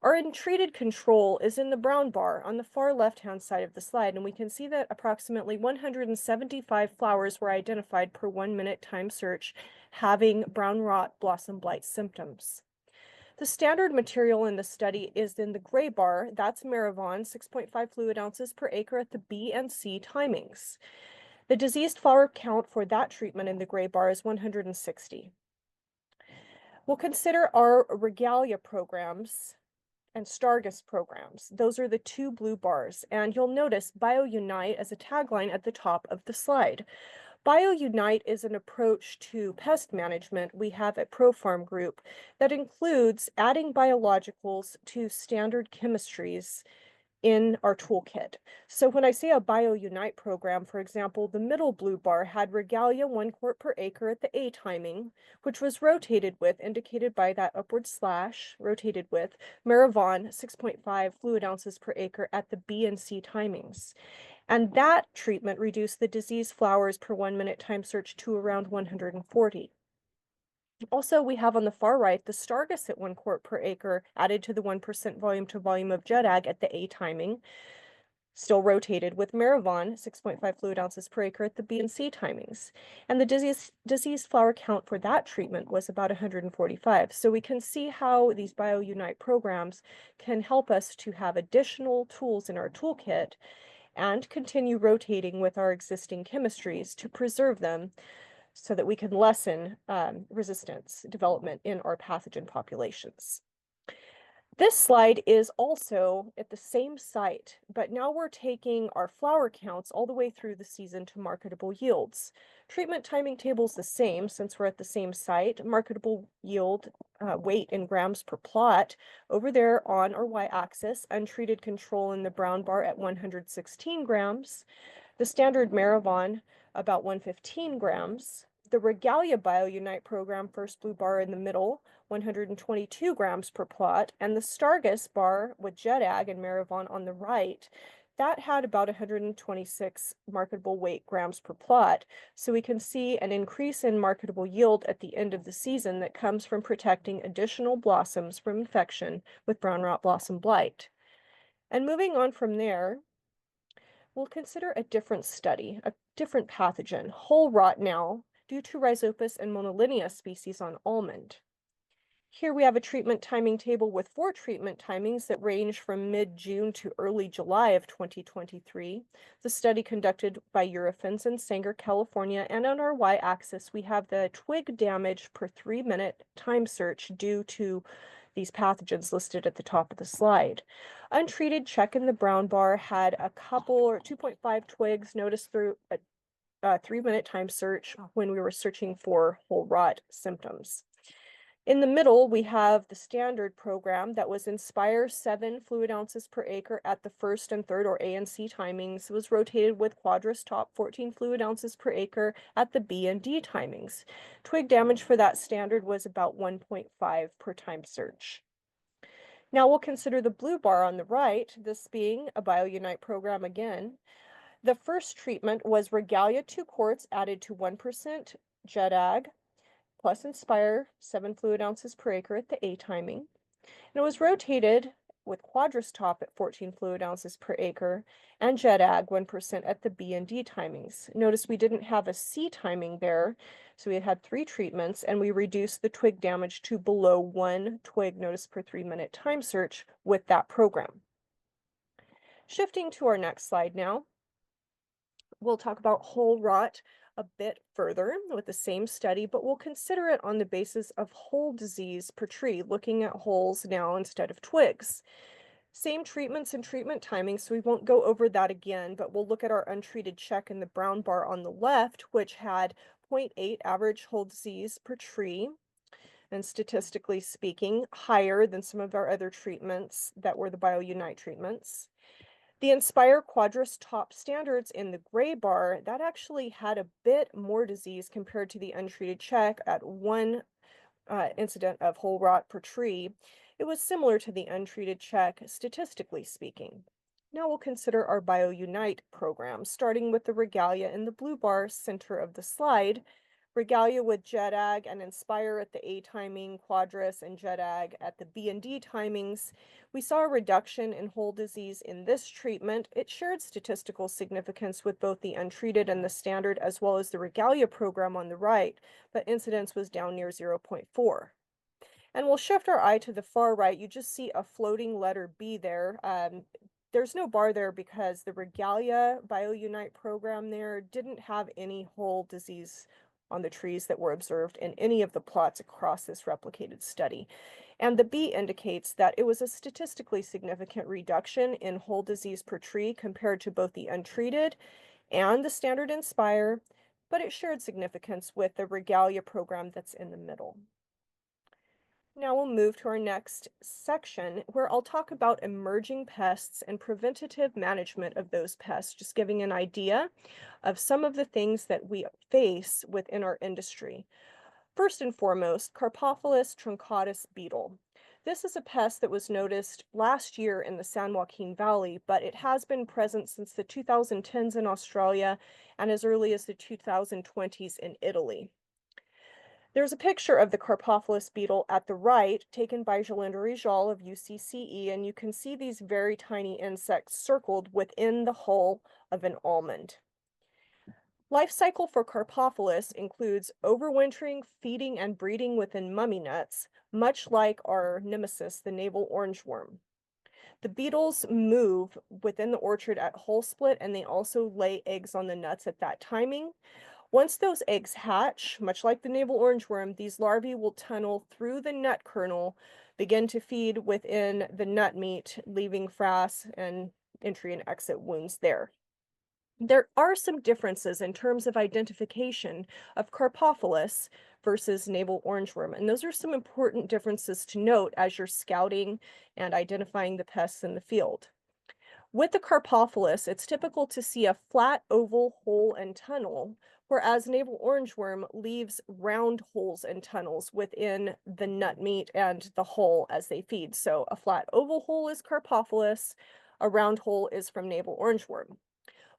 Our untreated control is in the brown bar on the far left-hand side of the slide, and we can see that approximately 175 flowers were identified per 1 minute time search having brown rot blossom blight symptoms. The standard material in the study is in the gray bar. That's Maravon, 6.5 fluid ounces per acre at the B and C timings. The diseased flower count for that treatment in the gray bar is 160. We'll consider our Regalia programs and Stargus programs. Those are the 2 blue bars, and you'll notice Biounite as a tagline at the top of the slide. Biounite is an approach to pest management we have at ProFarm Group that includes adding biologicals to standard chemistries in our toolkit. So when I say a Biounite program, for example, the middle blue bar had Regalia 1 quart per acre at the A timing, which was rotated with, indicated by that upward slash, rotated with Maravon 6.5 fluid ounces per acre at the B and C timings. And that treatment reduced the disease flowers per 1 minute time search to around 140. Also, we have on the far right the Stargus at 1 quart per acre added to the 1% volume to volume of JetAg at the A timing, still rotated with Maravon 6.5 fluid ounces per acre at the B and C timings. And the disease flower count for that treatment was about 145. So we can see how these Biounite programs can help us to have additional tools in our toolkit and continue rotating with our existing chemistries to preserve them so that we can lessen resistance development in our pathogen populations. This slide is also at the same site, but now we're taking our flower counts all the way through the season to marketable yields. Treatment timing table is the same since we're at the same site. Marketable yield weight in grams per plot over there on our y-axis, untreated control in the brown bar at 116 grams, the standard Maravon about 115 grams, the Regalia Biounite program, first blue bar in the middle, 122 grams per plot, and the Stargus bar with JetAg and Maravon on the right, that had about 126 marketable weight grams per plot. So we can see an increase in marketable yield at the end of the season that comes from protecting additional blossoms from infection with brown rot blossom blight. And moving on from there, we'll consider a different study, a different pathogen, whole rot now, due to Rhizopus and Monolinea species on almond. Here we have a treatment timing table with 4 treatment timings that range from mid-June to early July of 2023. The study conducted by Eurofins in Sanger, California, and on our y-axis we have the twig damage per 3-minute time search due to these pathogens listed at the top of the slide. Untreated check in the brown bar had a couple or 2.5 twigs noticed through a 3-minute time search when we were searching for whole rot symptoms. In the middle, we have the standard program that was Inspire 7 fluid ounces per acre at the first and third or A and C timings. It was rotated with Quadris top 14 fluid ounces per acre at the B and D timings. Twig damage for that standard was about 1.5 per time search. Now we'll consider the blue bar on the right, this being a Biounite program again. The first treatment was Regalia 2 quarts added to 1% JetAg plus Inspire 7 fluid ounces per acre at the A timing. And it was rotated with Quadris top at 14 fluid ounces per acre and JetAg 1% at the B and D timings. Notice we didn't have a C timing there, so we had 3 treatments and we reduced the twig damage to below 1 twig notice per 3-minute time search with that program. Shifting to our next slide now, we'll talk about whole rot a bit further with the same study, but we'll consider it on the basis of whole disease per tree, looking at wholes now instead of twigs. Same treatments and treatment timing, so we won't go over that again, but we'll look at our untreated check in the brown bar on the left, which had 0.8 average whole disease per tree, and statistically speaking, higher than some of our other treatments that were the Biounite treatments. The Inspire Quadris top standards in the gray bar, that actually had a bit more disease compared to the untreated check at 1 incident of whole rot per tree. It was similar to the untreated check, statistically speaking. Now we'll consider our Biounite program, starting with the Regalia in the blue bar center of the slide. Regalia with JetAg and Inspire at the A timing, Quadris and JetAg at the B and D timings. We saw a reduction in whole disease in this treatment. It shared statistical significance with both the untreated and the standard, as well as the Regalia program on the right, but incidence was down near 0.4. And we'll shift our eye to the far right. You just see a floating letter B there. There's no bar there because the Regalia Biounite program there didn't have any whole disease on the trees that were observed in any of the plots across this replicated study. And the B indicates that it was a statistically significant reduction in whole disease per tree compared to both the untreated and the standard Inspire, but it shared significance with the Regalia program that's in the middle. Now we'll move to our next section where I'll talk about emerging pests and preventative management of those pests, just giving an idea of some of the things that we face within our industry. First and foremost, Carpophilus truncatus beetle. This is a pest that was noticed last year in the San Joaquin Valley, but it has been present since the 2010s in Australia and as early as the 2020s in Italy. There's a picture of the Carpophilus beetle at the right, taken by Jolanda Rijal of UCCE, and you can see these very tiny insects circled within the hull of an almond. Life cycle for Carpophilus includes overwintering, feeding, and breeding within mummy nuts, much like our nemesis, the navel orangeworm. The beetles move within the orchard at hull split, and they also lay eggs on the nuts at that timing. Once those eggs hatch, much like the navel orangeworm, these larvae will tunnel through the nut kernel begin to feed within the nut meat, leaving frass and entry and exit wounds there. There are some differences in terms of identification of Carpophilus versus navel orangeworm, and those are some important differences to note as you're scouting and identifying the pests in the field. With the Carpophilus, it's typical to see a flat oval hole and tunnel, whereas navel orangeworm leaves round holes and tunnels within the nut meat and the hull as they feed. So a flat oval hole is Carpophilus, a round hole is from navel orangeworm.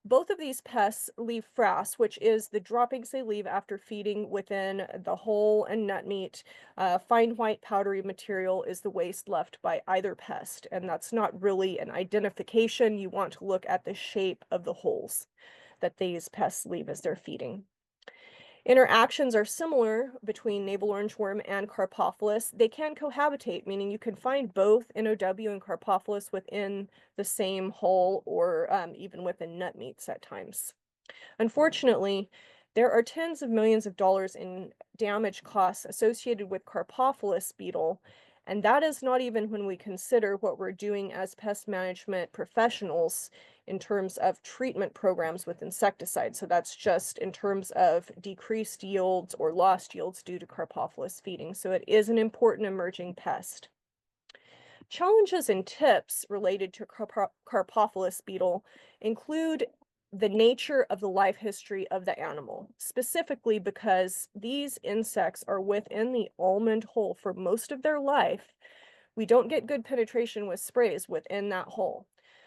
Both of these pests leave frass, which is the droppings they leave after feeding within the hull and nut meat. Fine white powdery material is the waste left by either pest, and that's not really an identification. You want to look at the shape of the holes that these pests leave as they're feeding. Interactions are similar between navel orangeworm and Carpophilus. They can cohabitate, meaning you can find both NOW and Carpophilus within the same hull or even within nut meats at times. Unfortunately, there are tens of millions of dollars in damage costs associated with Carpophilus beetle, and that is not even when we consider what we're doing as pest management professionals in terms of treatment programs with insecticides. So that's just in terms of decreased yields or lost yields due to Carpophilus feeding. So it is an important emerging pest. Challenges and tips related to Carpophilus beetle include the nature of the life history of the animal, specifically because these insects are within the almond hole for most of their life. We don't get good penetration with sprays within that hole.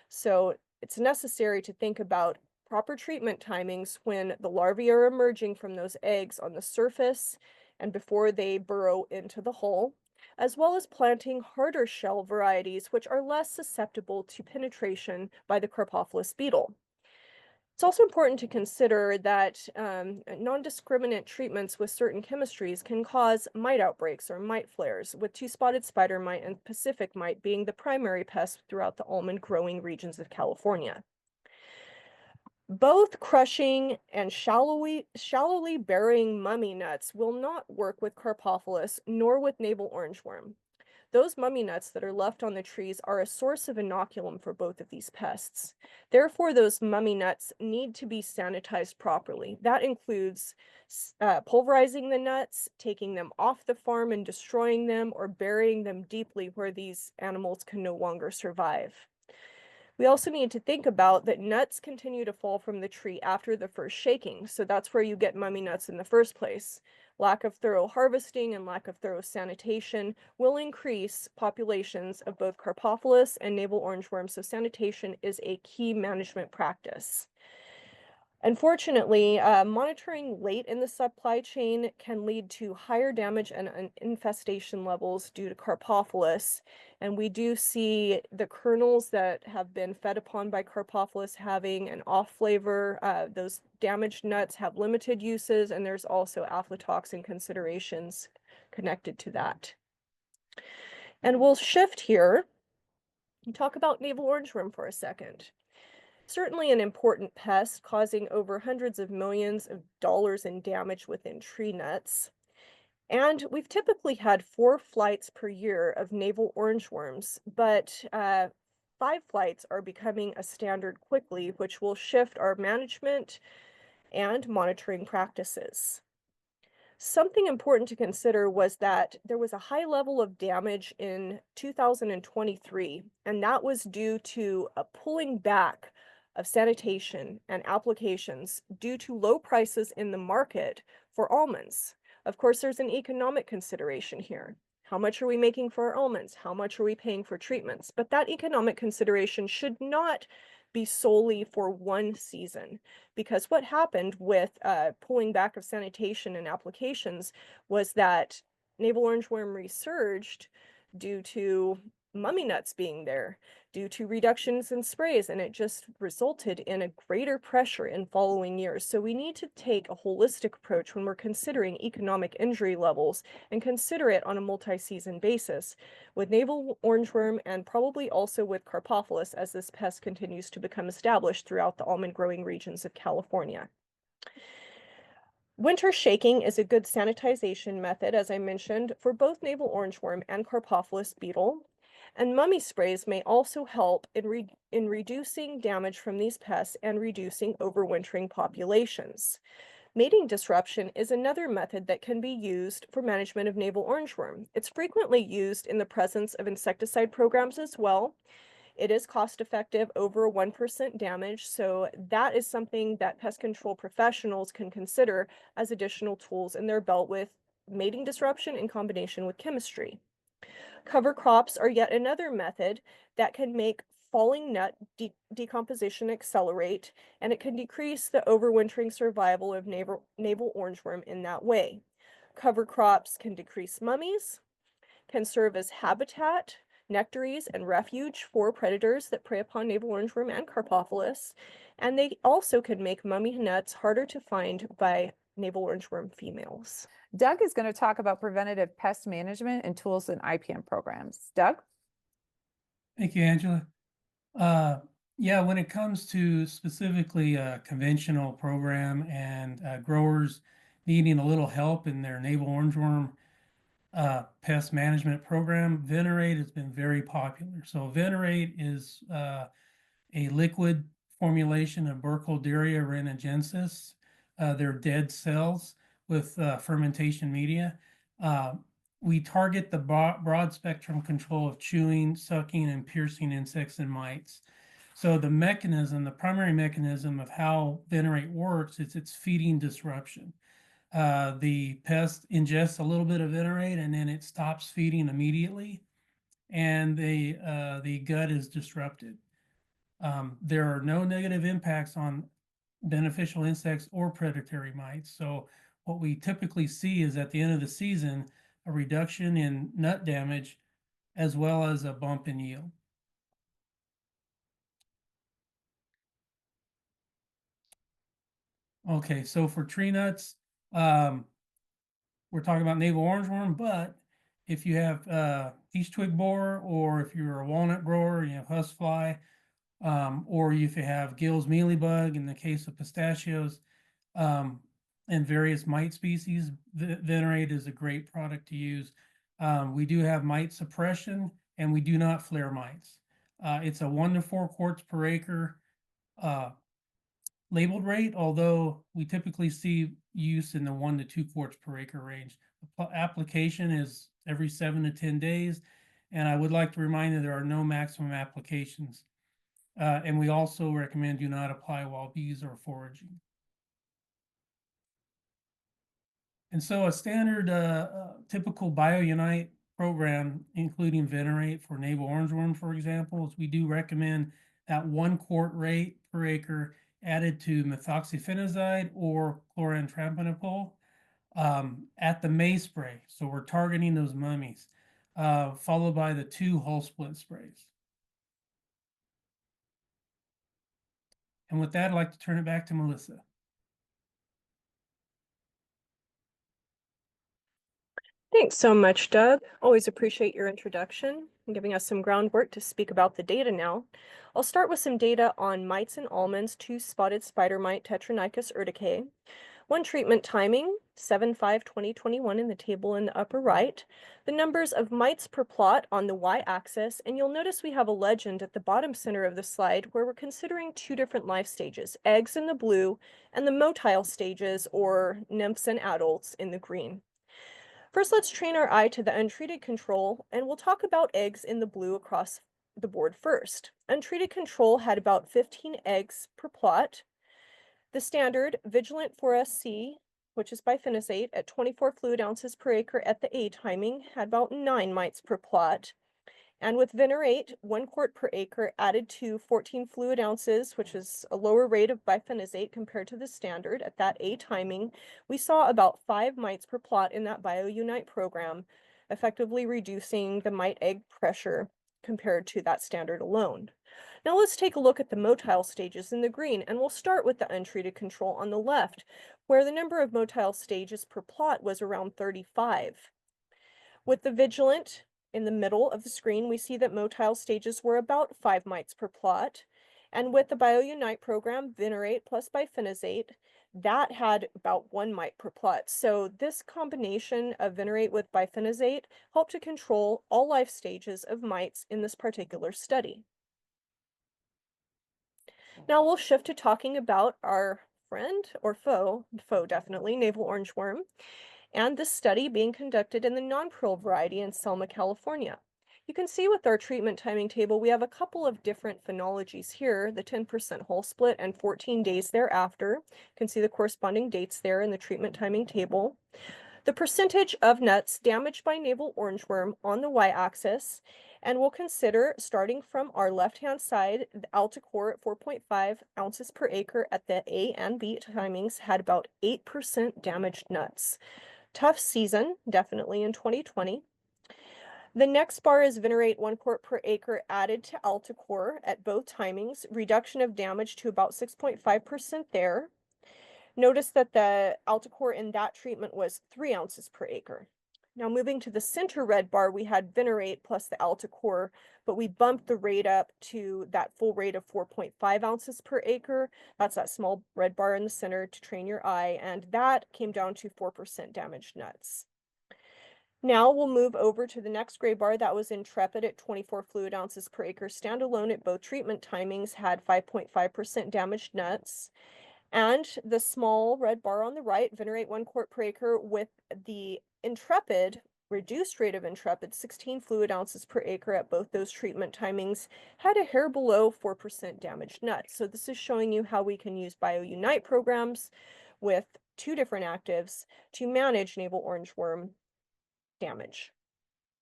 So it's necessary to think about proper treatment timings when the larvae are emerging from those eggs on the surface and before they burrow into the hole, as well as planting harder shell varieties which are less susceptible to penetration by the Carpophilus beetle. It's also important to consider that non-discriminant treatments with certain chemistries can cause mite outbreaks or mite flares, with two-spotted spider mite and Pacific mite being the primary pests throughout the almond growing regions of California. Both crushing and shallowly burying mummy nuts will not work with Carpophilus nor with navel orangeworm. Those mummy nuts that are left on the trees are a source of inoculum for both of these pests. Therefore, those mummy nuts need to be sanitized properly. That includes pulverizing the nuts, taking them off the farm and destroying them, or burying them deeply where these animals can no longer survive. We also need to think about that nuts continue to fall from the tree after the first shaking, so that's where you get mummy nuts in the first place. Lack of thorough harvesting and lack of thorough sanitation will increase populations of both Carpophilus and navel orangeworm, so sanitation is a key management practice. Unfortunately, monitoring late in the supply chain can lead to higher damage and infestation levels due to Carpophilus. And we do see the kernels that have been fed upon by Carpophilus having an off flavor. Those damaged nuts have limited uses, and there's also aflatoxin considerations connected to that. And we'll shift here and talk about navel orangeworm for a second. Certainly an important pest, causing over hundreds of millions of dollars in damage within tree nuts. And we've typically had 4 flights per year of navel orangeworms, but 5 flights are becoming a standard quickly, which will shift our management and monitoring practices. Something important to consider was that there was a high level of damage in 2023, and that was due to a pulling back of sanitation and applications due to low prices in the market for almonds. Of course, there's an economic consideration here. How much are we making for our almonds? How much are we paying for treatments? But that economic consideration should not be solely for one season, because what happened with pulling back of sanitation and applications was that navel orangeworm resurged due to mummy nuts being there, due to reductions in sprays, and it just resulted in a greater pressure in following years. So we need to take a holistic approach when we're considering economic injury levels and consider it on a multi-season basis with navel orangeworm and probably also with Carpophilus as this pest continues to become established throughout the almond growing regions of California. Winter shaking is a good sanitization method, as I mentioned, for both navel orangeworm and Carpophilus beetle. And mummy sprays may also help in reducing damage from these pests and reducing overwintering populations. Mating disruption is another method that can be used for management of navel orangeworm. It's frequently used in the presence of insecticide programs as well. It is cost effective, over 1% damage, so that is something that pest control professionals can consider as additional tools in their belt with mating disruption in combination with chemistry. Cover crops are yet another method that can make falling nut decomposition accelerate, and it can decrease the overwintering survival of navel orangeworm in that way. Cover crops can decrease mummies, can serve as habitat, nectaries, and refuge for predators that prey upon navel orangeworm and Carpophilus, and they also can make mummy nuts harder to find by navel orangeworm females. Doug is going to talk about preventative pest management and tools in IPM programs. Doug? Thank you, Angela. Yeah, when it comes to specifically a conventional program and growers needing a little help in their navel orangeworm pest management program, Venerate has been very popular. So Venerate is a liquid formulation of Burkholderia rhinagensis. They're dead cells with fermentation media. We target the broad spectrum control of chewing, sucking, and piercing insects and mites. So the mechanism, the primary mechanism of how Venerate works is its feeding disruption. The pest ingests a little bit of Venerate and then it stops feeding immediately, and the gut is disrupted. There are no negative impacts on beneficial insects or predatory mites. So what we typically see is at the end of the season, a reduction in nut damage as well as a bump in yield. Okay, so for tree nuts, we're talking about navel orangeworm, but if you have peach twig borer, or if you're a walnut grower, you have housefly, or if you have Gill's mealybug in the case of pistachios, and various mite species, Venerate is a great product to use. We do have mite suppression, and we do not flare mites. It's a 1 to 4 quarts per acre labeled rate, although we typically see use in the 1 to 2 quarts per acre range. The application is every 7 to 10 days, and I would like to remind you there are no maximum applications. And we also recommend do not apply while bees are foraging. And so a standard typical BioUnite program, including Venerate for navel orangeworm, for example, is we do recommend that 1 quart rate per acre added to methoxyphenazide or chlorantrampinipole at the May spray. So we're targeting those mummies, followed by the 2 hull split sprays. And with that, I'd like to turn it back to Melissa. Thanks so much, Doug. Always appreciate your introduction and giving us some groundwork to speak about the data now. I'll start with some data on mites and almonds, 2 spotted spider mite, Tetranicus urticae. 1 treatment timing, 7/5/2021 in the table in the upper right. The numbers of mites per plot on the y-axis, and you'll notice we have a legend at the bottom center of the slide where we're considering 2 different life stages, eggs in the blue and the motile stages, or nymphs and adults, in the green. First, let's train our eye to the untreated control, and we'll talk about eggs in the blue across the board first. Untreated control had about 15 eggs per plot. The standard Vigilant 4SC, which is bifungicide, at 24 fluid ounces per acre at the A timing, had about 9 mites per plot. And with Venerate, 1 quart per acre added to 14 fluid ounces, which is a lower rate of bifungicide compared to the standard at that A timing, we saw about 5 mites per plot in that BioUnite program, effectively reducing the mite egg pressure compared to that standard alone. Now let's take a look at the motile stages in the green, and we'll start with the untreated control on the left, where the number of motile stages per plot was around 35. With the Vigilant in the middle of the screen, we see that motile stages were about 5 mites per plot. And with the BioUnite program, Venerate plus bifungicide, that had about 1 mite per plot. So this combination of Venerate with Bifenazate helped to control all life stages of mites in this particular study. Now we'll shift to talking about our friend or foe definitely, Navel Orangeworm, and this study being conducted in the non-pearl variety in Selma, California. You can see with our treatment timing table, we have a couple of different phenologies here, the 10% whole split and 14 days thereafter. You can see the corresponding dates there in the treatment timing table. The percentage of nuts damaged by Navel Orangeworm on the y-axis, and we'll consider starting from our left-hand side, the Alticore at 4.5 ounces per acre at the A and B timings had about 8% damaged nuts. Tough season, definitely in 2020. The next bar is Venerate 1 quart per acre added to Alticore at both timings, reduction of damage to about 6.5% there. Notice that the Alticore in that treatment was 3 ounces per acre. Now moving to the center red bar, we had Venerate plus the Alticore, but we bumped the rate up to that full rate of 4.5 ounces per acre. That's that small red bar in the center to train your eye, and that came down to 4% damaged nuts. Now we'll move over to the next gray bar. That was Intrepid at 24 fluid ounces per acre. Standalone at both treatment timings had 5.5% damaged nuts. And the small red bar on the right, Venerate 1 quart per acre with the Intrepid, reduced rate of Intrepid, 16 fluid ounces per acre at both those treatment timings, had a hair below 4% damaged nuts. So this is showing you how we can use BioUnite programs with 2 different actives to manage Navel Orangeworm damage.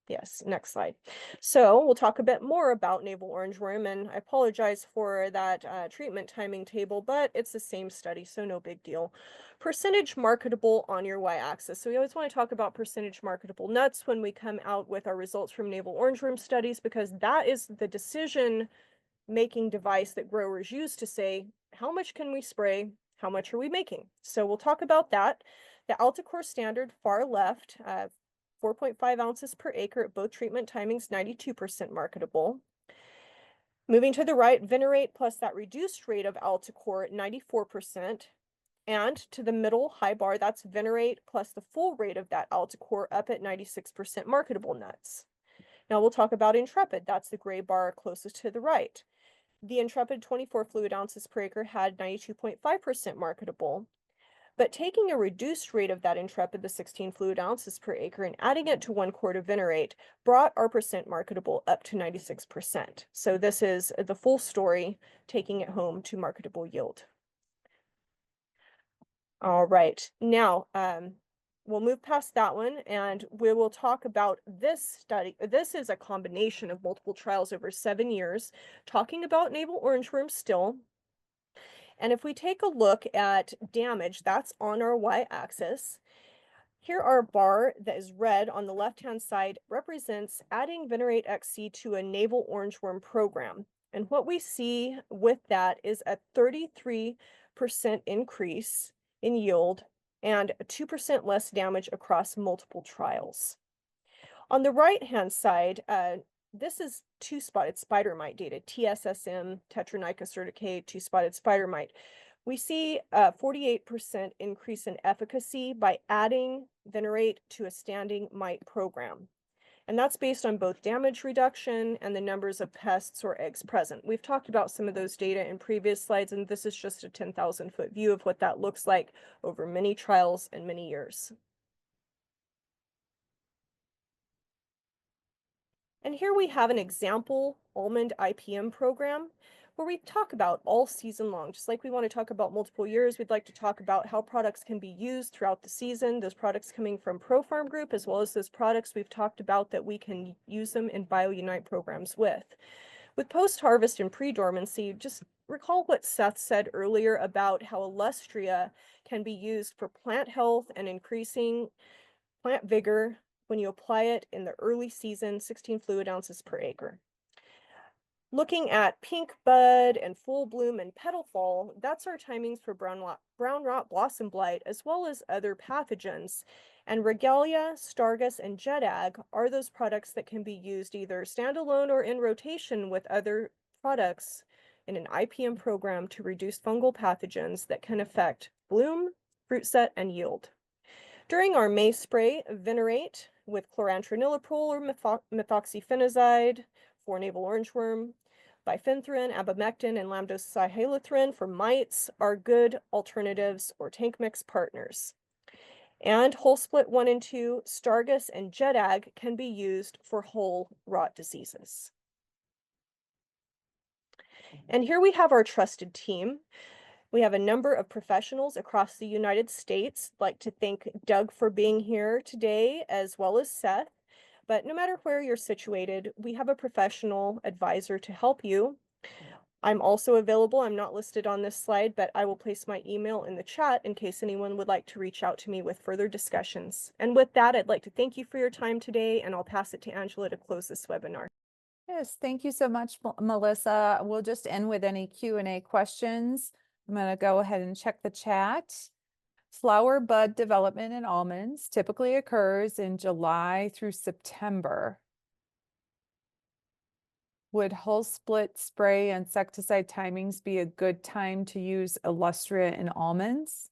Yes, next slide. So we'll talk a bit more about Navel Orangeworm, and I apologize for that treatment timing table, but it's the same study, so no big deal. Percentage marketable on your y-axis. So we always want to talk about percentage marketable nuts when we come out with our results from Navel Orangeworm studies, because that is the decision-making device that growers use to say, how much can we spray? How much are we making? So we'll talk about that. The Alticore standard, far left, 4.5 ounces per acre at both treatment timings, 92% marketable. Moving to the right, Venerate plus that reduced rate of Alticore at 94%. And to the middle high bar, that's Venerate plus the full rate of that Alticore up at 96% marketable nuts. Now we'll talk about Intrepid. That's the gray bar closest to the right. The Intrepid 24 fluid ounces per acre had 92.5% marketable. But taking a reduced rate of that Intrepid, the 16 fluid ounces per acre, and adding it to 1 quart of Venerate brought our percent marketable up to 96%. So this is the full story, taking it home to marketable yield. All right, now we'll move past that one and we will talk about this study. This is a combination of multiple trials over 7 years, talking about Navel Orangeworm still. And if we take a look at damage, that's on our y-axis. Here our bar that is red on the left-hand side represents adding Venerate XC to a Navel Orangeworm program. And what we see with that is a 33% increase in yield and 2% less damage across multiple trials. On the right-hand side, this is 2-spotted spider mite data, TSSM, Tetranica certificate, 2-spotted spider mite. We see a 48% increase in efficacy by adding Venerate to a standing mite program. And that's based on both damage reduction and the numbers of pests or eggs present. We've talked about some of those data in previous slides, and this is just a 10,000-foot view of what that looks like over many trials and many years. And here we have an example almond IPM program where we talk about all season long. Just like we want to talk about multiple years, we'd like to talk about how products can be used throughout the season, those products coming from ProFarm Group, as well as those products we've talked about that we can use them in BioUnite programs with. With post-harvest and pre-dormancy, just recall what Seth said earlier about how Illustria can be used for plant health and increasing plant vigor when you apply it in the early season, 16 fluid ounces per acre. Looking at pink bud and full bloom and petal fall, that's our timings for brown rot blossom blight, as well as other pathogens. And Regalia, Stargus, and Jedag are those products that can be used either standalone or in rotation with other products in an IPM program to reduce fungal pathogens that can affect bloom, fruit set, and yield. During our May spray, Venerate with chlorantraniliprole or methoxyphenazide for navel orangeworm, bifenthrin, abamectin, and lambda-cyhalothrin for mites are good alternatives or tank mix partners. And whole split 1 and 2, Stargus and Jedag can be used for whole rot diseases. And here we have our trusted team. We have a number of professionals across the United States. I'd like to thank Doug for being here today, as well as Seth. But no matter where you're situated, we have a professional advisor to help you. I'm also available. I'm not listed on this slide, but I will place my email in the chat in case anyone would like to reach out to me with further discussions. And with that, I'd like to thank you for your time today, and I'll pass it to Angela to close this webinar. Yes, thank you so much, Melissa. We'll just end with any Q&A questions. I'm going to go ahead and check the chat. Flower bud development in almonds typically occurs in July through September. Would whole split spray insecticide timings be a good time to use Illustria in almonds?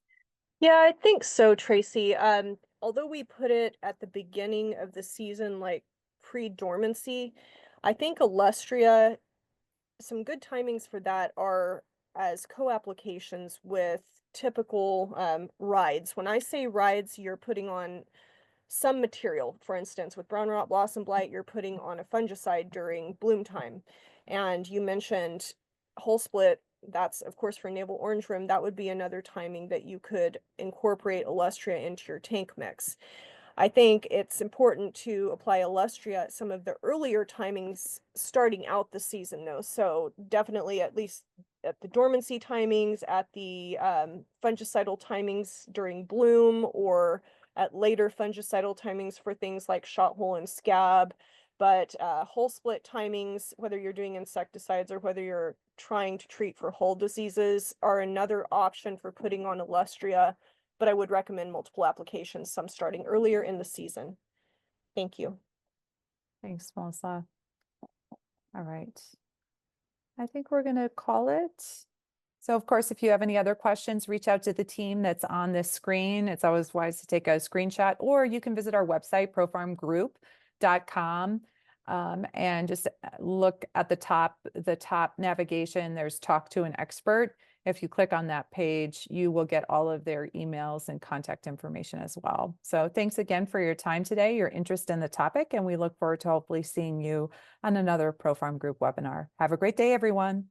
Yeah, I think so, Tracy. Although we put it at the beginning of the season, like pre-dormancy, I think Illustria, some good timings for that are as co-applications with typical rides. When I say rides, you're putting on some material. For instance, with brown rot blossom blight, you're putting on a fungicide during bloom time. And you mentioned whole split. That's, of course, for navel orangeworm. That would be another timing that you could incorporate Illustria into your tank mix. I think it's important to apply Illustria at some of the earlier timings starting out the season, though. So definitely at least at the dormancy timings, at the fungicidal timings during bloom, or at later fungicidal timings for things like shot hole and scab. But whole split timings, whether you're doing insecticides or whether you're trying to treat for whole diseases, are another option for putting on Illustria. But I would recommend multiple applications, some starting earlier in the season. Thank you. Thanks, Melissa. All right. I think we're going to call it. So, of course, if you have any other questions, reach out to the team that's on this screen. It's always wise to take a screenshot, or you can visit our website, profarmgroup.com, and just look at the top navigation. There's Talk to an Expert. If you click on that page, you will get all of their emails and contact information as well. So thanks again for your time today, your interest in the topic, and we look forward to hopefully seeing you on another ProFarm Group webinar. Have a great day, everyone.